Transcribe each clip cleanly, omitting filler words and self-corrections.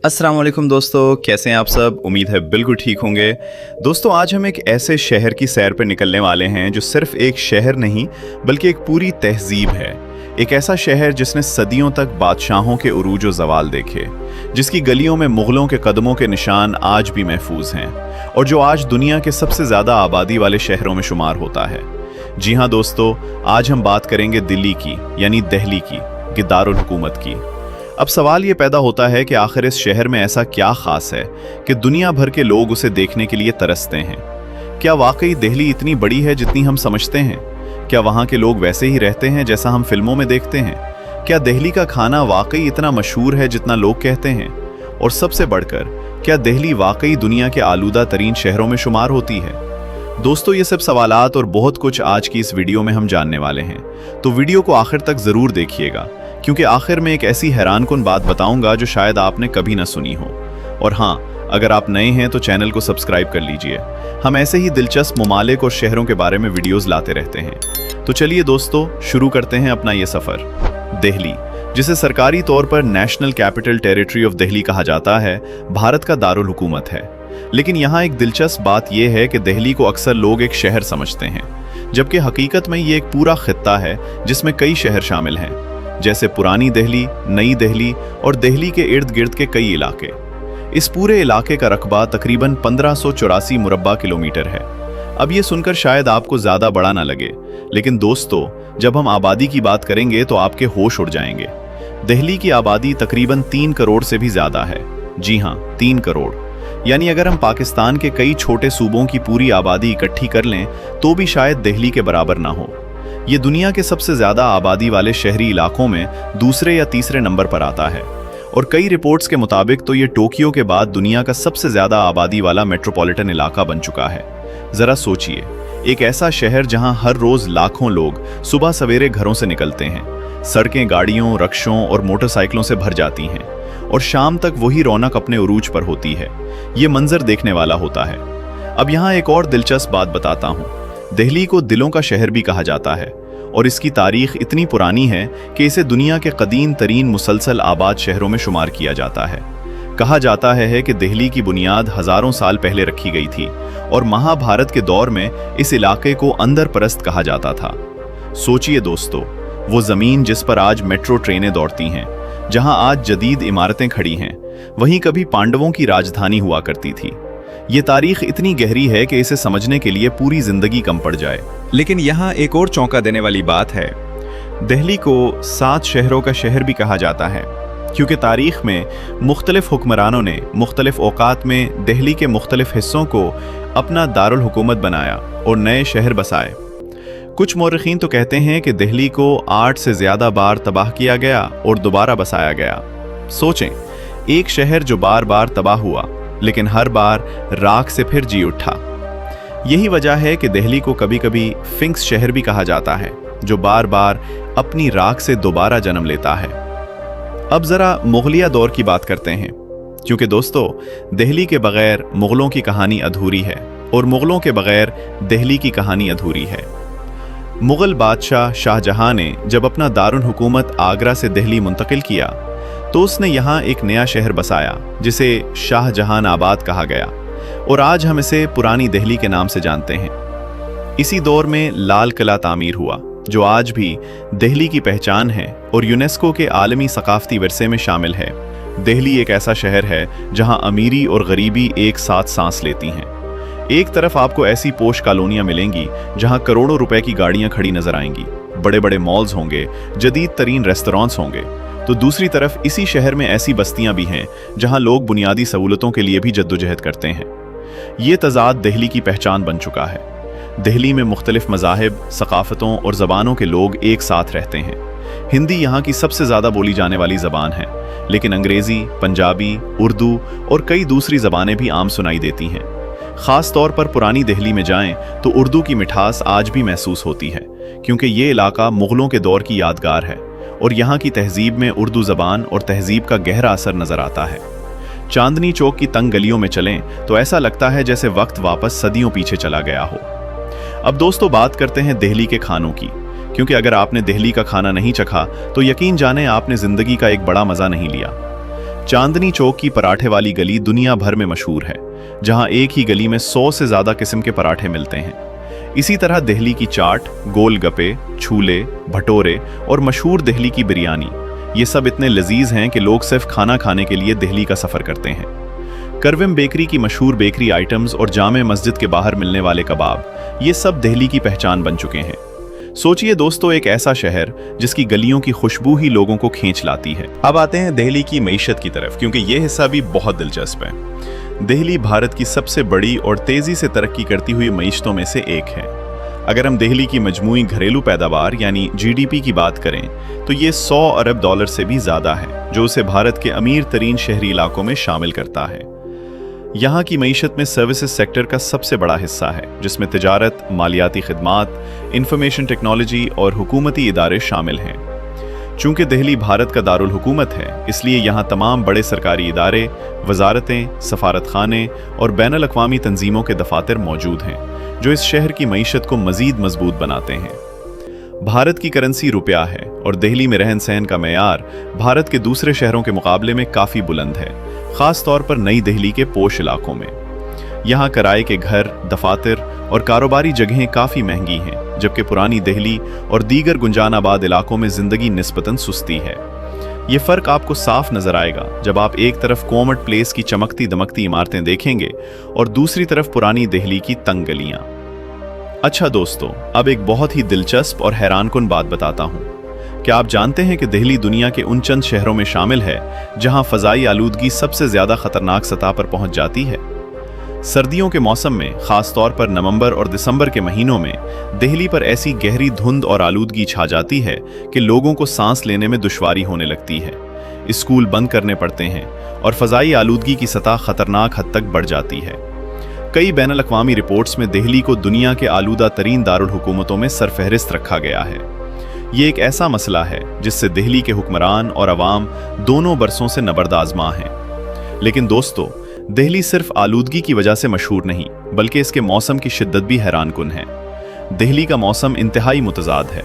अस्सलाम वालेकुम दोस्तों, कैसे हैं आप सब। उम्मीद है बिल्कुल ठीक होंगे। दोस्तों, आज हम एक ऐसे शहर की सैर पर निकलने वाले हैं जो सिर्फ एक शहर नहीं बल्कि एक पूरी तहजीब है। एक ऐसा शहर जिसने सदियों तक बादशाहों के उरूज व ज़वाल देखे, जिसकी गलियों में मुग़लों के कदमों के निशान आज भी महफूज हैं और जो आज दुनिया के सबसे ज़्यादा आबादी वाले शहरों में शुमार होता है। जी हाँ दोस्तों, आज हम बात करेंगे दिल्ली की, यानी दहली की दारुल हुकूमत की। अब सवाल ये पैदा होता है कि आखिर इस शहर में ऐसा क्या खास है कि दुनिया भर के लोग उसे देखने के लिए तरसते हैं। क्या वाकई दिल्ली इतनी बड़ी है जितनी हम समझते हैं? क्या वहाँ के लोग वैसे ही रहते हैं जैसा हम फिल्मों में देखते हैं? क्या दिल्ली का खाना वाकई इतना मशहूर है जितना लोग कहते हैं? और सबसे बढ़कर, क्या दिल्ली वाकई दुनिया के आलूदा तरीन शहरों में शुमार होती है? दोस्तों, ये सब सवालात और बहुत कुछ आज की इस वीडियो में हम जानने वाले हैं, तो वीडियो को आखिर तक ज़रूर देखिएगा, क्योंकि आखिर में एक ऐसी हैरानकुन बात बताऊंगा जो शायद आपने कभी ना सुनी हो। और हाँ, अगर आप नए हैं तो चैनल को सब्सक्राइब कर लीजिए। हम ऐसे ही दिलचस्प ममालिक और शहरों के बारे में वीडियोस लाते रहते हैं। तो चलिए दोस्तों, शुरू करते हैं अपना ये सफ़र। दिल्ली, जिसे सरकारी तौर पर national capital territory of Delhi कहा जाता है, भारत का दारुल हुकूमत है। लेकिन यहाँ एक दिलचस्प बात यह है कि दिल्ली को अक्सर लोग एक शहर समझते हैं, जबकि हकीकत में ये एक पूरा खित्ता है जिसमें कई शहर शामिल हैं, जैसे पुरानी दिल्ली, नई दिल्ली और दिल्ली के इर्द गिर्द के कई इलाके। इस पूरे इलाके का रकबा तकरीबन 1584 मुरब्बा किलोमीटर है। अब ये सुनकर शायद आपको ज़्यादा बड़ा ना लगे, लेकिन दोस्तों, जब हम आबादी की बात करेंगे तो आपके होश उड़ जाएंगे। दिल्ली की आबादी तकरीबन 3 करोड़ से भी ज़्यादा है। जी हाँ, 3 करोड़। यानी अगर हम पाकिस्तान के कई छोटे सूबों की पूरी आबादी इकट्ठी कर लें तो भी शायद दिल्ली के बराबर ना हो। ये दुनिया के सबसे ज़्यादा आबादी वाले शहरी इलाकों में दूसरे या तीसरे नंबर पर आता है, और कई रिपोर्ट्स के मुताबिक तो ये टोक्यो के बाद दुनिया का सबसे ज़्यादा आबादी वाला मेट्रोपॉलिटन इलाका बन चुका है। ज़रा सोचिए, एक ऐसा शहर जहां हर रोज़ लाखों लोग सुबह सवेरे घरों से निकलते हैं, सड़कें गाड़ियों, रक्शों और मोटरसाइकिलों से भर जाती हैं, और शाम तक वही रौनक अपने उरूज पर होती है। ये मंजर देखने वाला होता है। अब यहाँ एक और दिलचस्प बात बताता हूँ। दिल्ली को दिलों का शहर भी कहा जाता है, और इसकी तारीख इतनी पुरानी है कि इसे दुनिया के कदीम तरीन मुसलसल आबाद शहरों में शुमार किया जाता है। कहा जाता है कि दिल्ली की बुनियाद हज़ारों साल पहले रखी गई थी, और महाभारत के दौर में इस इलाके को अंदर परस्त कहा जाता था। सोचिए दोस्तों, वो ज़मीन जिस पर आज मेट्रो ट्रेनें दौड़ती हैं, जहां आज जदीद इमारतें खड़ी हैं, वहीं कभी पांडवों की राजधानी हुआ करती थी। ये तारीख इतनी गहरी है कि इसे समझने के लिए पूरी जिंदगी कम पड़ जाए। लेकिन यहाँ एक और चौंका देने वाली बात है। दिल्ली को 7 शहरों का शहर भी कहा जाता है, क्योंकि तारीख में मुख्तलिफ हुक्मरानों ने मुख्तलिफ औकात में दिल्ली के मुख्तलिफ हिस्सों को अपना दारुल हुकूमत बनाया और नए शहर बसाए। कुछ मौरखीन तो कहते हैं कि दिल्ली को 8 से ज़्यादा बार तबाह किया गया और दोबारा बसाया गया। सोचें, एक शहर जो बार बार तबाह हुआ, लेकिन हर बार राख से फिर जी उठा। यही वजह है कि दिल्ली को कभी कभी फिंक्स शहर भी कहा जाता है, जो बार बार अपनी राख से दोबारा जन्म लेता है। अब ज़रा मुग़लिया दौर की बात करते हैं, क्योंकि दोस्तों, दिल्ली के बगैर मुग़लों की कहानी अधूरी है, और मुग़लों के बगैर दिल्ली की कहानी अधूरी है। मुग़ल बादशाह शाहजहां ने जब अपना दारुल हुकूमत आगरा से दिल्ली मुंतकिल किया, तो उसने यहाँ एक नया शहर बसाया जिसे शाहजहान आबाद कहा गया, और आज हम इसे पुरानी दिल्ली के नाम से जानते हैं। इसी दौर में लाल किला तामीर हुआ, जो आज भी दिल्ली की पहचान है और यूनेस्को के आलमी सकाफती विरसे में शामिल है। दिल्ली एक ऐसा शहर है जहां अमीरी और गरीबी एक साथ सांस लेती हैं। एक तरफ आपको ऐसी पोश कॉलोनियां मिलेंगी जहां करोड़ों रुपए की गाड़ियां खड़ी नजर आएंगी, बड़े बड़े मॉल्स होंगे, जदीद तरीन रेस्टोरेंट्स होंगे, तो दूसरी तरफ इसी शहर में ऐसी बस्तियां भी हैं जहां लोग बुनियादी सहूलतों के लिए भी जद्दोजहद करते हैं। ये तज़ाद दिल्ली की पहचान बन चुका है। दिल्ली में मुख्तलिफ मज़ाहिब, सकाफ़तों और ज़बानों के लोग एक साथ रहते हैं। हिंदी यहाँ की सबसे ज़्यादा बोली जाने वाली ज़बान है, लेकिन अंग्रेज़ी, पंजाबी, उर्दू और कई दूसरी ज़बानें भी आम सुनाई देती हैं। ख़ास तौर पर पुरानी दिल्ली में जाएं तो उर्दू की मिठास आज भी महसूस होती है, क्योंकि ये इलाका मुग़लों के दौर की यादगार है, और यहाँ की तहजीब में उर्दू ज़बान और तहजीब का गहरा असर नज़र आता है। चांदनी चौक की तंग गलियों में चलें तो ऐसा लगता है जैसे वक्त वापस सदियों पीछे चला गया हो। अब दोस्तों, बात करते हैं दिल्ली के खानों की, क्योंकि अगर आपने दिल्ली का खाना नहीं चखा तो यकीन जाने आपने ज़िंदगी का एक बड़ा मज़ा नहीं लिया। चांदनी चौक की पराठे वाली गली दुनिया भर में मशहूर है, जहां एक ही गली में 100 से ज्यादा किस्म के पराठे मिलते हैं। इसी तरह दिल्ली की चाट, गोलगप्पे, छोले, भटोरे और मशहूर दिल्ली की बिरयानी, ये सब इतने लजीज हैं कि लोग सिर्फ खाना खाने के लिए दिल्ली का सफर करते हैं। करविम बेकरी की मशहूर बेकरी आइटम्स और जामे मस्जिद के बाहर मिलने वाले कबाब, ये सब दिल्ली की पहचान बन चुके हैं। सोचिए दोस्तों, एक ऐसा शहर जिसकी गलियों की खुशबू ही लोगों को खींच लाती है। अब आते हैं दिल्ली की मईशत की तरफ, क्योंकि ये हिस्सा भी बहुत दिलचस्प है। दिल्ली भारत की सबसे बड़ी और तेजी से तरक्की करती हुई मईशतों में से एक है। अगर हम दिल्ली की मजमूई घरेलू पैदावार यानी जीडीपी की बात करें तो ये 100 अरब डॉलर से भी ज्यादा है, जो उसे भारत के अमीर तरीन शहरी इलाकों में शामिल करता है। यहाँ की मईशत में सर्विसेज सेक्टर का सबसे बड़ा हिस्सा है, जिसमें तिजारत, मालियाती खिदमात, इंफॉर्मेशन टेक्नोलॉजी और हुकूमती इदारे शामिल हैं। चूंकि दिल्ली भारत का दारुल हुकूमत है, इसलिए यहाँ तमाम बड़े सरकारी इदारे, वजारतें, सफारतखाने और बैनुल अक़वामी तंजीमों के दफातर मौजूद हैं, जो इस शहर की मईशत को मजीद मजबूत बनाते हैं। भारत की करेंसी रुपया है और दिल्ली में रहन सहन का मेयार भारत के दूसरे शहरों के मुकाबले में काफ़ी बुलंद है, ख़ास तौर पर नई दिल्ली के पोश इलाकों में। यहाँ किराए के घर, दफातर और कारोबारी जगहें काफ़ी महंगी हैं, जबकि पुरानी दिल्ली और दीगर गुंजानाबाद इलाकों में ज़िंदगी निस्बतन सुस्ती है। ये फ़र्क आपको साफ नज़र आएगा जब आप एक तरफ कॉमर्ट प्लेस की चमकती दमकती इमारतें देखेंगे और दूसरी तरफ पुरानी दिल्ली की तंग गलियाँ। अच्छा दोस्तों, अब एक बहुत ही दिलचस्प और हैरानकुन बात बताता हूँ। क्या आप जानते हैं कि दिल्ली दुनिया के उन चंद शहरों में शामिल है जहां फ़ज़ाई आलूदगी सबसे ज़्यादा ख़तरनाक सतह पर पहुंच जाती है? सर्दियों के मौसम में, ख़ास तौर पर नवंबर और दिसंबर के महीनों में, दिल्ली पर ऐसी गहरी धुंध और आलूदगी छा जाती है कि लोगों को सांस लेने में दुश्वारी होने लगती है। स्कूल बंद करने पड़ते हैं और फ़ज़ाई आलूदगी की सतह ख़तरनाक हद तक बढ़ जाती है। कई बैनुल अक़वामी रिपोर्ट्स में दिल्ली को दुनिया के आलूदा तरीन दारुल हुकूमतों में सरफहरिस्त रखा गया है। ये एक ऐसा मसला है जिससे दिल्ली के हुक्मरान और अवाम दोनों बरसों से नबर्दाज़मा हैं। लेकिन दोस्तों, दिल्ली सिर्फ आलूदगी की वजह से मशहूर नहीं, बल्कि इसके मौसम की शिद्दत भी हैरानकुन है। दिल्ली का मौसम इंतहाई मुतज़ाद है।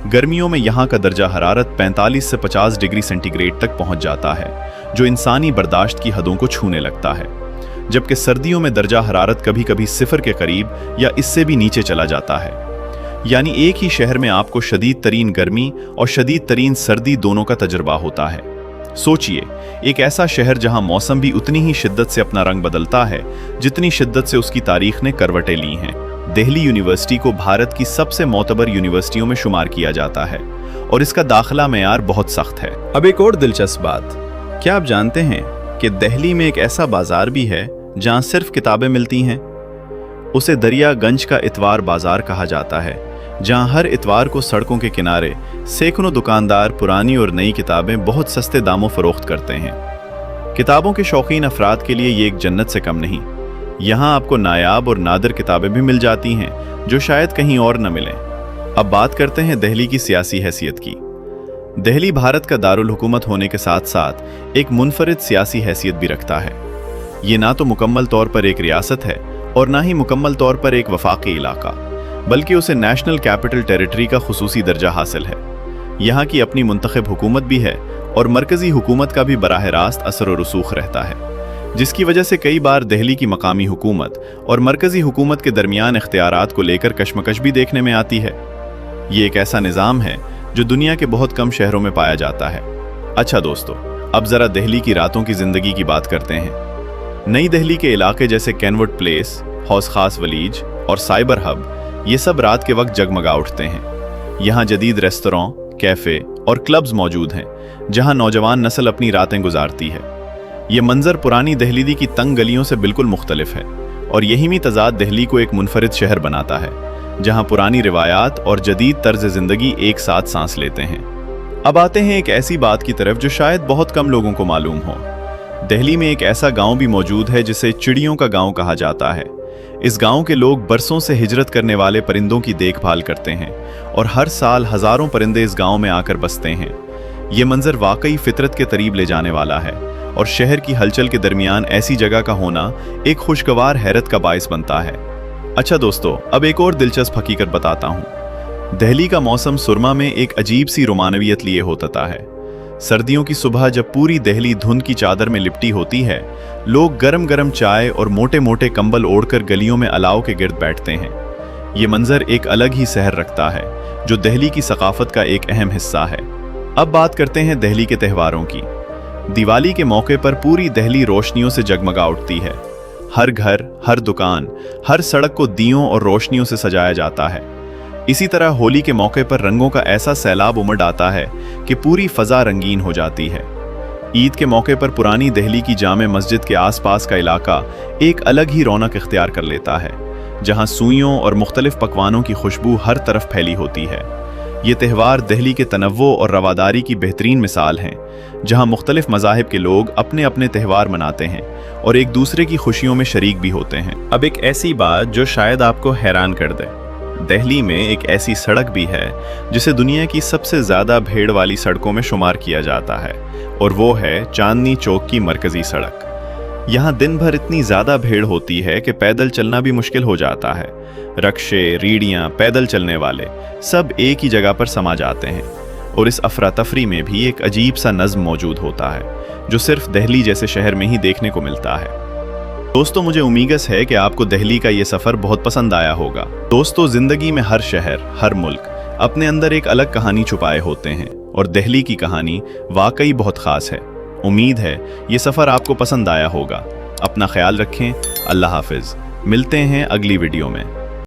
गर्मियों में यहाँ का दर्जा हरारत 45 से 50 डिग्री सेंटीग्रेड तक पहुँच जाता है, जो इंसानी बर्दाश्त की हदों को छूने लगता है। जबकि सर्दियों में दर्जा हरारत कभी कभी सिफर के करीब या इससे भी नीचे चला जाता है। यानी एक ही शहर में आपको शदीद तरीन गर्मी और शदीद तरीन सर्दी दोनों का तजुर्बा होता है। सोचिए, एक ऐसा शहर जहां मौसम भी उतनी ही शिद्दत से अपना रंग बदलता है जितनी शिद्दत से उसकी तारीख ने करवटें ली हैं। दिल्ली यूनिवर्सिटी को भारत की सबसे मोतबर यूनिवर्सिटियों में शुमार किया जाता है और इसका दाखिला मेयार बहुत सख्त है। अब एक और दिलचस्प बात, क्या आप जानते हैं कि दिल्ली में एक ऐसा बाजार भी है जहां सिर्फ किताबें मिलती हैं? उसे दरियागंज का इतवार बाजार कहा जाता है, जहां हर इतवार को सड़कों के किनारे सैकड़ों दुकानदार पुरानी और नई किताबें बहुत सस्ते दामों फरोख्त करते हैं। किताबों के शौकीन अफराद के लिए ये एक जन्नत से कम नहीं। यहाँ आपको नायाब और नादिर किताबें भी मिल जाती हैं जो शायद कहीं और न मिलें। अब बात करते हैं दिल्ली की सियासी हैसियत की। दिल्ली भारत का दारुल हुकूमत होने के साथ साथ एक मुनफरिद सियासी हैसियत भी रखता है। ये ना तो मुकम्मल तौर पर एक रियासत है और ना ही मुकम्मल तौर पर एक वफाकी इलाका, बल्कि उसे नेशनल कैपिटल टेरिटरी का खुसूसी दर्जा हासिल है। यहाँ की अपनी मुंतखब हुकूमत भी है और मरकज़ी हुकूमत का भी बराह रास्त असर और रसूख रहता है, जिसकी वजह से कई बार दिल्ली की मकामी हुकूमत और मरकज़ी हुकूमत के दरमियान इख्तियारात को लेकर कशमकश भी देखने में आती है। ये एक ऐसा निज़ाम है जो दुनिया के बहुत कम शहरों में पाया जाता है। अच्छा दोस्तों, अब ज़रा दिल्ली की रातों की ज़िंदगी की बात करते हैं। नई दिल्ली के इलाके जैसे कैनवट प्लेस, हौस खास वलीज और साइबर हब, ये सब रात के वक्त जगमगा उठते हैं। यहाँ जदीद रेस्तरां, कैफ़े और क्लब्स मौजूद हैं, जहाँ नौजवान नस्ल अपनी रातें गुजारती है। ये मंजर पुरानी दिल्ली की तंग गलियों से बिल्कुल मुख्तलिफ है और यही में तजाद दिल्ली को एक मुनफरिद शहर बनाता है, जहाँ पुरानी रिवायात और जदीद तर्ज ज़िंदगी एक साथ सांस लेते हैं। अब आते हैं एक ऐसी बात की तरफ जो शायद बहुत कम लोगों को मालूम हो। दिल्ली में एक ऐसा गांव भी मौजूद है जिसे चिड़ियों का गांव कहा जाता है। इस गांव के लोग बरसों से हिजरत करने वाले परिंदों की देखभाल करते हैं और हर साल हजारों परिंदे इस गांव में आकर बसते हैं। ये मंजर वाकई फितरत के करीब ले जाने वाला है और शहर की हलचल के दरमियान ऐसी जगह का होना एक खुशगवार हैरत का बायस बनता है। अच्छा दोस्तों, अब एक और दिलचस्प हकीकत बताता हूँ। दिल्ली का मौसम सुरमा में एक अजीब सी रोमानवियत लिए होता है। सर्दियों की सुबह जब पूरी दिल्ली धुंध की चादर में लिपटी होती है, लोग गरम गरम चाय और मोटे मोटे कंबल ओढ़कर गलियों में अलाव के गिर्द बैठते हैं। ये मंजर एक अलग ही सहर रखता है, जो दिल्ली की सकाफत का एक अहम हिस्सा है। अब बात करते हैं दिल्ली के त्योहारों की। दिवाली के मौके पर पूरी दिल्ली रोशनियों से जगमगा उठती है। हर घर, हर दुकान, हर सड़क को दियों और रोशनियों से सजाया जाता है। इसी तरह होली के मौके पर रंगों का ऐसा सैलाब उमड़ आता है कि पूरी फजा रंगीन हो जाती है। ईद के मौके पर पुरानी दिल्ली की जामे मस्जिद के आसपास का इलाका एक अलग ही रौनक इख्तियार कर लेता है, जहां सूइयों और मुख्तलिफ पकवानों की खुशबू हर तरफ फैली होती है। ये त्यौहार दिल्ली के तनव्वो और रवादारी की बेहतरीन मिसाल हैं, जहां मुख्तलिफ मज़ाहिब के लोग अपने अपने त्यौहार मनाते हैं और एक दूसरे की खुशियों में शरीक भी होते हैं। अब एक ऐसी बात जो शायद आपको हैरान कर दे, दिल्ली में एक ऐसी सड़क भी है जिसे दुनिया की सबसे ज़्यादा भीड़ वाली सड़कों में शुमार किया जाता है, और वो है चांदनी चौक की मरकज़ी सड़क। यहाँ दिन भर इतनी ज़्यादा भीड़ होती है कि पैदल चलना भी मुश्किल हो जाता है। रक्शे, रीढ़ियाँ, पैदल चलने वाले सब एक ही जगह पर समा जाते हैं, और इस अफरा तफरी में भी एक अजीब सा नज़्म मौजूद होता है, जो सिर्फ दिल्ली जैसे शहर में ही देखने को मिलता है। दोस्तों, मुझे उम्मीद है कि आपको दिल्ली का ये सफ़र बहुत पसंद आया होगा। दोस्तों, ज़िंदगी में हर शहर, हर मुल्क अपने अंदर एक अलग कहानी छुपाए होते हैं, और दिल्ली की कहानी वाकई बहुत ख़ास है। उम्मीद है ये सफ़र आपको पसंद आया होगा। अपना ख्याल रखें। अल्लाह हाफिज़। मिलते हैं अगली वीडियो में।